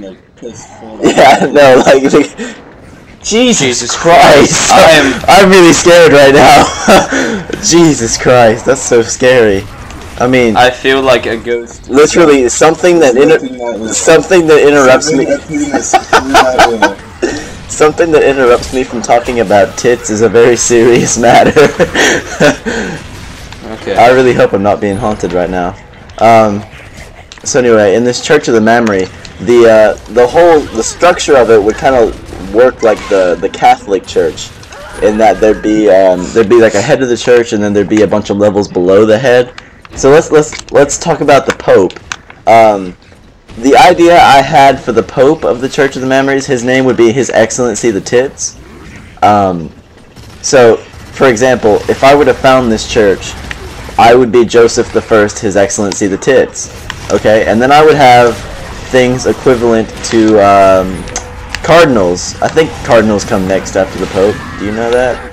like piss full. Yeah, no, like Jesus Christ! I'm really scared right now. Jesus Christ, that's so scary. I mean, I feel like a ghost. literally something that interrupts me. Something that interrupts me from talking about tits is a very serious matter. Okay. I really hope I'm not being haunted right now. So anyway, in this Church of the Memory, the structure of it would kind of work like the Catholic Church, in that there'd be like a head of the church, and then there'd be a bunch of levels below the head. So let's talk about the Pope. The idea I had for the Pope of the Church of the Memories, his name would be His Excellency the Tits. So, for example, if I would have found this church, I would be Joseph I, His Excellency the Tits. Okay, and then I would have things equivalent to cardinals. I think cardinals come next after the Pope. Do you know that?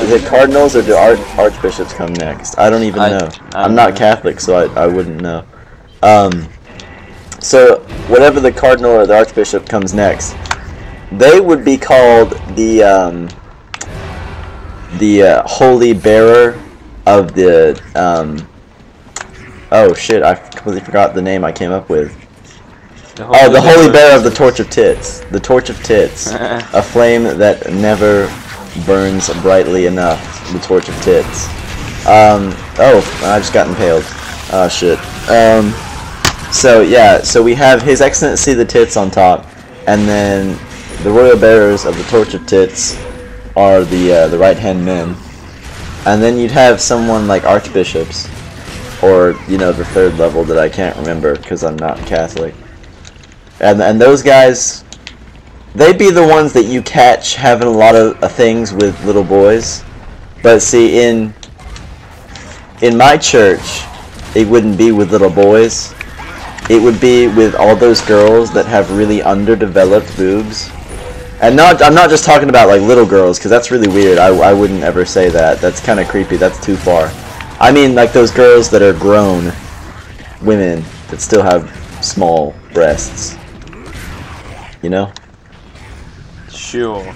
Is it cardinals or do archbishops come next? I don't even know. I'm not Catholic, so I wouldn't know. So whatever the cardinal or the archbishop comes next, they would be called the holy bearer of the oh shit, I completely forgot the name I came up with. The holy bearer of the torch of tits. The torch of tits. A flame that never burns brightly enough. The torch of tits. Oh, I just got impaled. Oh shit. So yeah, so we have His Excellency the Tits on top, and then the royal bearers of the torch of tits are the right-hand men, and then you'd have someone like archbishops, or the third level that I can't remember because I'm not Catholic, and those guys, they'd be the ones that you catch having a lot of things with little boys. But see, in my church, it wouldn't be with little boys. It would be with all those girls that have really underdeveloped boobs. And I'm not just talking about like little girls, because that's really weird. I wouldn't ever say that. That's kind of creepy. That's too far. I mean like those girls that are grown women that still have small breasts. You know? Sure.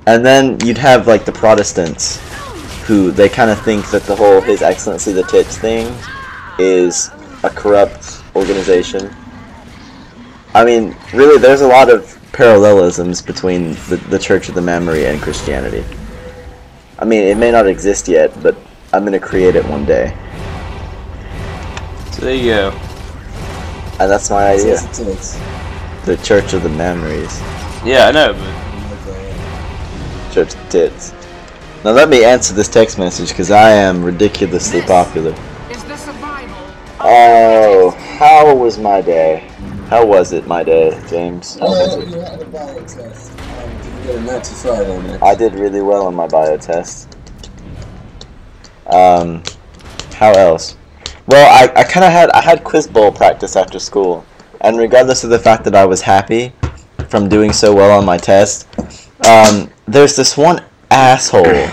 And then you'd have like the Protestants, who they kind of think that the whole His Excellency the Tits thing is a corrupt organization. I mean, really, there's a lot of parallelisms between the Church of the Memory and Christianity. I mean, it may not exist yet, but I'm going to create it one day. So there you go. And that's my idea. The Church of the Memories. Yeah, I know, but... Church of Tits. Now let me answer this text message, because I am ridiculously popular. Oh, how was my day? How was it, my day, James? You had a bio test. Did you get a 95 on it? I did really well on my bio test. How else? Well, I kind of had quiz bowl practice after school, and regardless of the fact that I was happy from doing so well on my test, there's this one asshole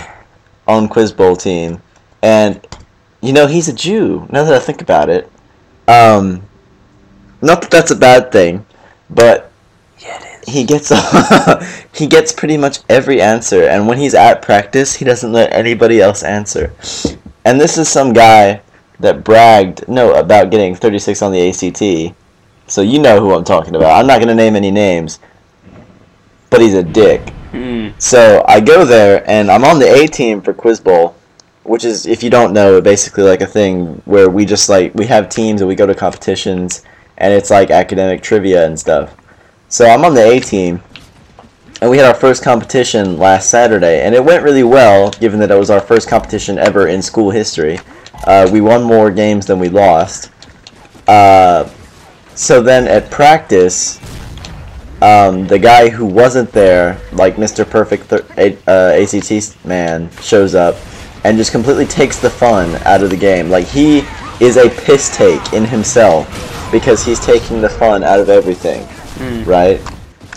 on quiz bowl team, and he's a Jew, now that I think about it. Not that that's a bad thing, but yeah, it is. He gets pretty much every answer, and when he's at practice, he doesn't let anybody else answer. And this is some guy that bragged about getting 36 on the ACT, so you know who I'm talking about. I'm not going to name any names, but he's a dick. So I go there, and I'm on the A team for Quiz Bowl, which is, if you don't know, basically like a thing where we just we have teams and we go to competitions, and it's like academic trivia and stuff. So I'm on the A team, and we had our first competition last Saturday, and it went really well, given that it was our first competition ever in school history. We won more games than we lost. So then at practice, the guy who wasn't there, like Mr. Perfect ACT man, shows up and just completely takes the fun out of the game. Like, he is a piss take in himself because he's taking the fun out of everything, right?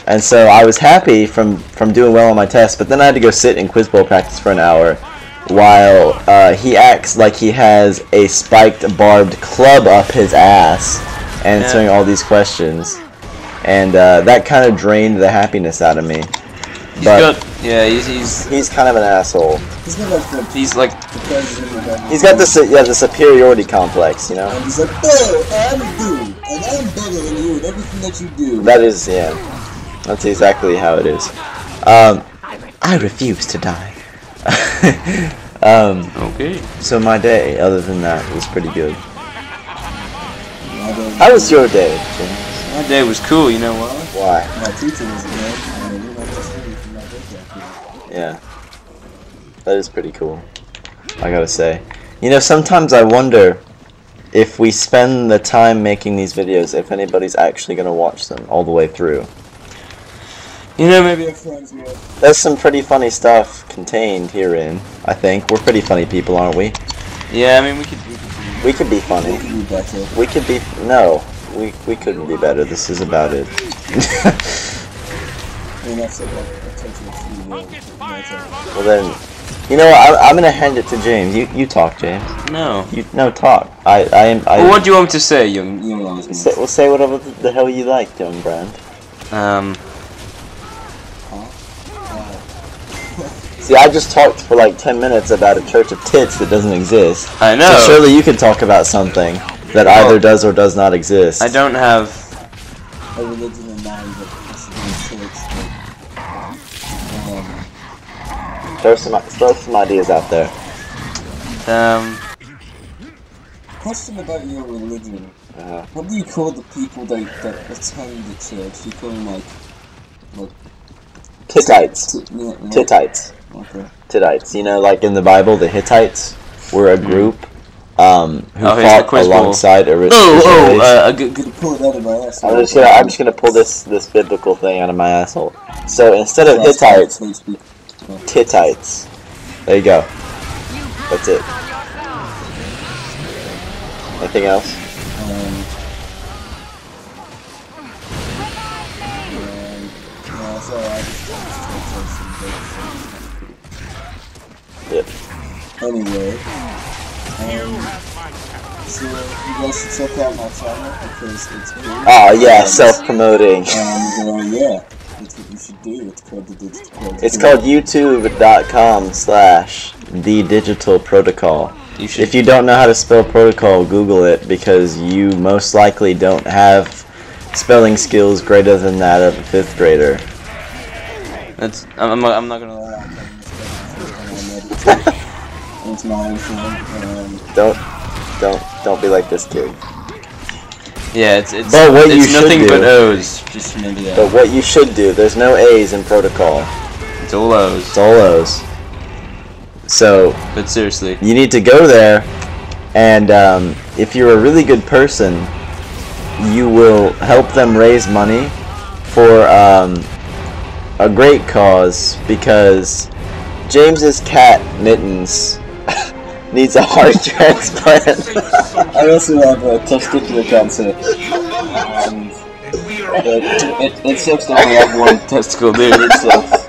And so I was happy from doing well on my test, but then I had to go sit in quiz bowl practice for an hour while he acts like he has a spiked, barbed club up his ass answering all these questions. and that kind of drained the happiness out of me. But he's kind of an asshole. He's got like the president of everything. He's got the superiority complex, you know. And he's like, oh, I'm dude, and I'm better than you, and everything that you do. That is, yeah. That's exactly how it is. I refuse to die. Okay. So my day, other than that, was pretty good. How was your day, James? My day was cool, you know why? Why? My teacher was a man, and we went to school for my birthday. Yeah. That is pretty cool, I gotta say. You know, sometimes I wonder if we spend the time making these videos, if anybody's actually gonna watch them all the way through. You know, maybe our friends will. There's some pretty funny stuff contained herein, I think. We're pretty funny people, aren't we? Yeah, I mean, we could be funny. We could be better. We could be... No. We couldn't be better. This is about it. I mean, that's like a total free will. Well then... You know what? I'm gonna hand it to James. You talk, James. No. No, talk. Well, what do you want me to say, young? Say whatever the hell you like, young Brand. See, I just talked for like 10 minutes about a church of tits that doesn't exist. I know. So surely you could talk about something that either does or does not exist. I don't have a religion in mind that throw some ideas out there. Question about your religion. What do you call the people that attend the church? You call them like Hittites. Yeah. Hittites. Okay. Hittites. You know, like in the Bible, the Hittites were a group who fought alongside Israelis. Good pull it out of my ass. I'm just gonna pull this biblical thing out of my asshole. So instead of Hittites, Hittites. There you go. That's it. Anything else? Yep. Anyway, so you guys should check out my channel because it's good. Oh yeah, self-promoting. Yeah, that's what you should do. It's called the Digital Protocol. It's called youtube.com/thedigitalprotocol. If you don't know how to spell protocol, Google it because you most likely don't have spelling skills greater than that of a 5th grader. I'm not gonna lie. It's my phone. Don't be like this kid. Yeah, it's nothing but O's. Just remember that. But what you should do, there's no A's in protocol. It's all O's. It's all O's. So, but seriously, you need to go there, and if you're a really good person, you will help them raise money for a great cause, because James's cat Mittens needs a heart transplant. I also have testicular cancer. It sucks to only have one testicle, dude. It sucks.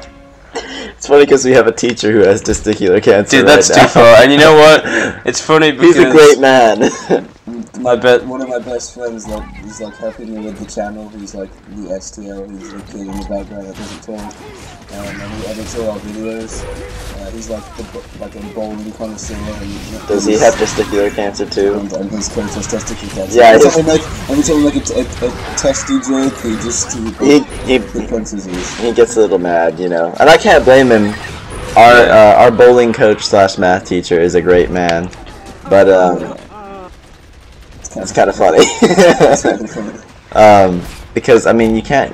It's funny because we have a teacher who has testicular cancer. Dude, that's too far. And you know what? It's funny because he's a great man. One of my best friends is like helping me with the channel. He's like the STL. He's the kid in the background that doesn't talk. And he edits all our videos. He's like a bowling connoisseur. Does he have testicular cancer too? And his coach has testicular cancer. Yeah. Every time like a testy joke, he punches us. He gets a little mad, you know. And I can't blame him. Our bowling coach / math teacher is a great man, but it's kind of funny. Because I mean, you can't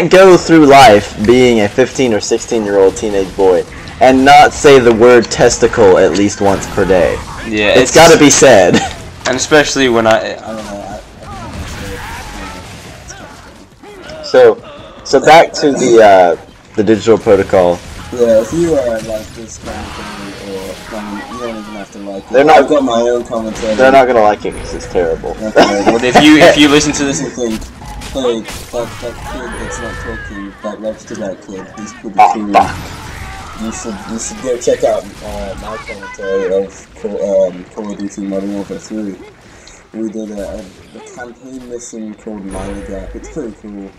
go through life being a 15 or 16-year-old teenage boy and not say the word testicle at least once per day. Yeah, it's got to be said. And especially when I don't know. So back to the digital protocol. Yeah, if you like this kind of thing, or you don't even have to like it. I've got my own commentary. They're not gonna like it because it's terrible. But if you listen to this and think, hey, that kid that's not talking, that next to that kid, he's pretty cool. You should go check out my commentary of Call of Duty Modern Warfare 3. we did a campaign mission called Miner Gap. It's pretty cool.